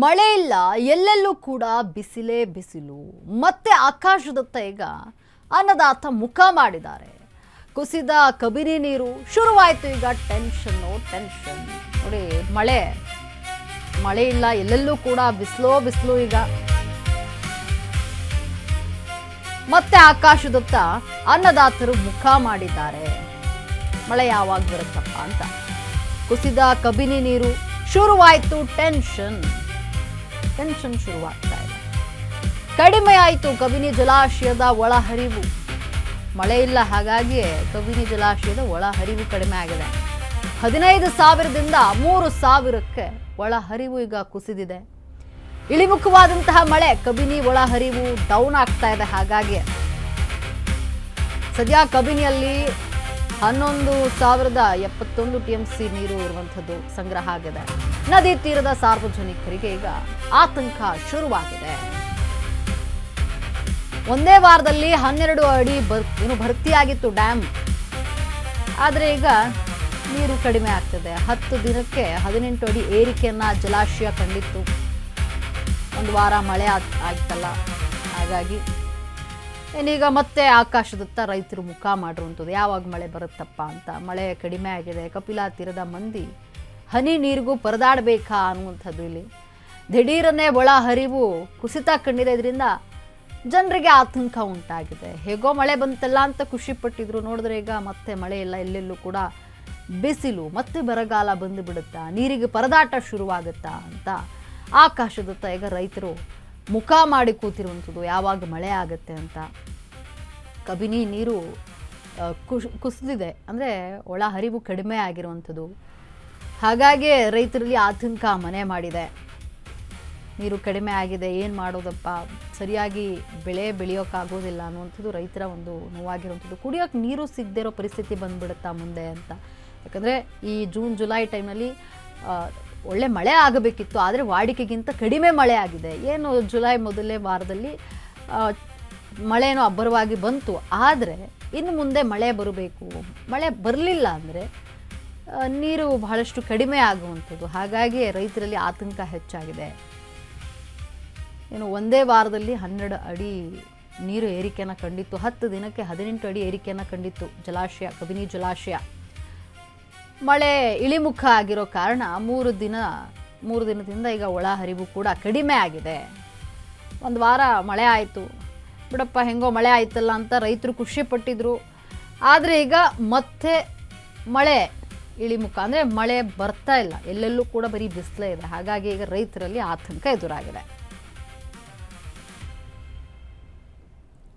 ಮಳೆ ಇಲ್ಲ, ಎಲ್ಲೆಲ್ಲೂ ಕೂಡ ಬಿಸಿಲೇ ಬಿಸಿಲು. ಮತ್ತೆ ಆಕಾಶದತ್ತ ಈಗ ಅನ್ನದಾತ ಮುಖ ಮಾಡಿದ್ದಾರೆ. ಕುಸಿದ ಕಬಿನಿ ನೀರು ಶುರುವಾಯಿತು. ಈಗ ಟೆನ್ಷನ್ ನೋಡಿ, ಮಳೆ ಇಲ್ಲ, ಎಲ್ಲೆಲ್ಲೂ ಕೂಡ ಬಿಸಿಲು. ಈಗ ಮತ್ತೆ ಆಕಾಶದತ್ತ ಅನ್ನದಾತರು ಮುಖ ಮಾಡಿದ್ದಾರೆ. ಮಳೆ ಯಾವಾಗ ಬರುತ್ತಪ್ಪ ಅಂತ. ಕುಸಿದ ಕಬಿನಿ ನೀರು ಶುರುವಾಯಿತು. ಟೆನ್ಷನ್ ಶುರುವಾಗ್ತಾ ಇದೆ. ಕಡಿಮೆ ಆಯಿತು ಕಬಿನಿ ಜಲಾಶಯದ ಒಳಹರಿವು. ಮಳೆ ಇಲ್ಲ, ಹಾಗಾಗಿಯೇ ಕಬಿನಿ ಜಲಾಶಯದ ಒಳಹರಿವು ಕಡಿಮೆ ಆಗಿದೆ. 15,000ದಿಂದ 3,000ಕ್ಕೆ ಒಳಹರಿವು ಈಗ ಕುಸಿದಿದೆ. ಇಳಿಮುಖವಾದಂತಹ ಮಳೆ, ಕಬಿನಿ ಒಳಹರಿವು ಡೌನ್ ಆಗ್ತಾ ಇದೆ. ಹಾಗಾಗಿ ಸದ್ಯ ಕಬಿನಿಯಲ್ಲಿ 11,071 TMC ನೀರು ಇರುವಂಥದ್ದು ಸಂಗ್ರಹ ಆಗಿದೆ. ನದಿ ತೀರದ ಸಾರ್ವಜನಿಕರಿಗೆ ಈಗ ಆತಂಕ ಶುರುವಾಗಿದೆ. ಒಂದೇ ವಾರದಲ್ಲಿ 12 ಅಡಿ ಭರ್ತಿಯಾಗಿತ್ತು ಡ್ಯಾಮ್. ಆದರೆ ಈಗ ನೀರು ಕಡಿಮೆ ಆಗ್ತದೆ. 10 ದಿನಕ್ಕೆ 18 ಅಡಿ ಏರಿಕೆಯನ್ನ ಜಲಾಶಯ ಕಂಡಿತ್ತು. ಒಂದು ವಾರ ಮಳೆ ಆಗ್ತಲ್ಲ, ಹಾಗಾಗಿ ಏನೀಗ ಮತ್ತೆ ಆಕಾಶದತ್ತ ರೈತರು ಮುಖ ಮಾಡಿರುವಂಥದ್ದು. ಯಾವಾಗ ಮಳೆ ಬರುತ್ತಪ್ಪ ಅಂತ. ಮಳೆ ಕಡಿಮೆ ಆಗಿದೆ. ಕಪಿಲಾ ತೀರದ ಮಂದಿ ಹನಿ ನೀರಿಗೂ ಪರದಾಡಬೇಕಾ ಅನ್ನುವಂಥದ್ದು. ಇಲ್ಲಿ ದಿಢೀರನ್ನೇ ಒಳ ಹರಿವು ಕುಸಿತ ಕಂಡಿದೆ. ಇದರಿಂದ ಜನರಿಗೆ ಆತಂಕ ಉಂಟಾಗಿದೆ. ಹೇಗೋ ಮಳೆ ಬಂತಲ್ಲ ಅಂತ ಖುಷಿ ಪಟ್ಟಿದ್ರು. ನೋಡಿದ್ರೆ ಈಗ ಮತ್ತೆ ಮಳೆ ಇಲ್ಲ, ಎಲ್ಲೆಲ್ಲೂ ಕೂಡ ಬಿಸಿಲು. ಮತ್ತೆ ಬರಗಾಲ ಬಂದು ಬಿಡುತ್ತಾ, ನೀರಿಗೆ ಪರದಾಟ ಶುರುವಾಗುತ್ತಾ ಅಂತ ಆಕಾಶದತ್ತ ಈಗ ರೈತರು ಮುಖ ಮಾಡಿ ಕೂತಿರುವಂಥದ್ದು. ಯಾವಾಗ ಮಳೆ ಆಗುತ್ತೆ ಅಂತ. ಕಬಿನಿ ನೀರು ಕುಸಿದಿದೆ, ಅಂದರೆ ಒಳ ಹರಿವು ಕಡಿಮೆ ಆಗಿರುವಂಥದ್ದು. ಹಾಗಾಗಿ ರೈತರಲ್ಲಿ ಆತಂಕ ಮನೆ ಮಾಡಿದೆ. ನೀರು ಕಡಿಮೆ ಆಗಿದೆ, ಏನು ಮಾಡೋದಪ್ಪ, ಸರಿಯಾಗಿ ಬೆಳೆ ಬೆಳೆಯೋಕ್ಕಾಗೋದಿಲ್ಲ ಅನ್ನುವಂಥದ್ದು ರೈತರ ಒಂದು ನೋವಾಗಿರುವಂಥದ್ದು. ಕುಡಿಯೋಕ್ಕೆ ನೀರು ಸಿಗದೇ ಇರೋ ಪರಿಸ್ಥಿತಿ ಬಂದ್ಬಿಡುತ್ತಾ ಮುಂದೆ ಅಂತ. ಯಾಕಂದರೆ ಈ ಜೂನ್ ಜುಲೈ ಟೈಮ್ನಲ್ಲಿ ಒಳ್ಳೆ ಮಳೆ ಆಗಬೇಕಿತ್ತು, ಆದರೆ ವಾಡಿಕೆಗಿಂತ ಕಡಿಮೆ ಮಳೆ ಆಗಿದೆ. ಏನು ಜುಲೈ ಮೊದಲನೇ ವಾರದಲ್ಲಿ ಮಳೆನೋ ಅಬ್ಬರವಾಗಿ ಬಂತು, ಆದರೆ ಇನ್ನು ಮುಂದೆ ಮಳೆ ಬರಬೇಕು. ಮಳೆ ಬರಲಿಲ್ಲ ಅಂದರೆ ನೀರು ಬಹಳಷ್ಟು ಕಡಿಮೆ ಆಗುವಂಥದ್ದು. ಹಾಗಾಗಿ ರೈತರಲ್ಲಿ ಆತಂಕ ಹೆಚ್ಚಾಗಿದೆ. ಏನು ಒಂದೇ ವಾರದಲ್ಲಿ 12 ಅಡಿ ನೀರು ಏರಿಕೆಯನ್ನು ಕಂಡಿತ್ತು. 10 ದಿನಕ್ಕೆ 18 ಅಡಿ ಏರಿಕೆಯನ್ನು ಕಂಡಿತ್ತು ಜಲಾಶಯ, ಕಬಿನಿ ಜಲಾಶಯ. ಮಳೆ ಇಳಿಮುಖ ಆಗಿರೋ ಕಾರಣ 3 ದಿನದಿಂದ ಈಗ ಒಳಹರಿವು ಕೂಡ ಕಡಿಮೆ ಆಗಿದೆ. ಒಂದು ವಾರ ಮಳೆ ಆಯಿತು, ಬಿಡಪ್ಪ ಹೆಂಗೋ ಮಳೆ ಆಯ್ತಲ್ಲ ಅಂತ ರೈತರು ಖುಷಿ ಪಟ್ಟಿದ್ರು. ಆದರೆ ಈಗ ಮತ್ತೆ ಮಳೆ ಇಳಿಮುಖ, ಅಂದರೆ ಮಳೆ ಬರ್ತಾ ಇಲ್ಲ, ಎಲ್ಲೆಲ್ಲೂ ಕೂಡ ಬರೀ ಬಿಸಿಲೇ ಇದೆ. ಹಾಗಾಗಿ ಈಗ ರೈತರಲ್ಲಿ ಆತಂಕ ಎದುರಾಗಿದೆ.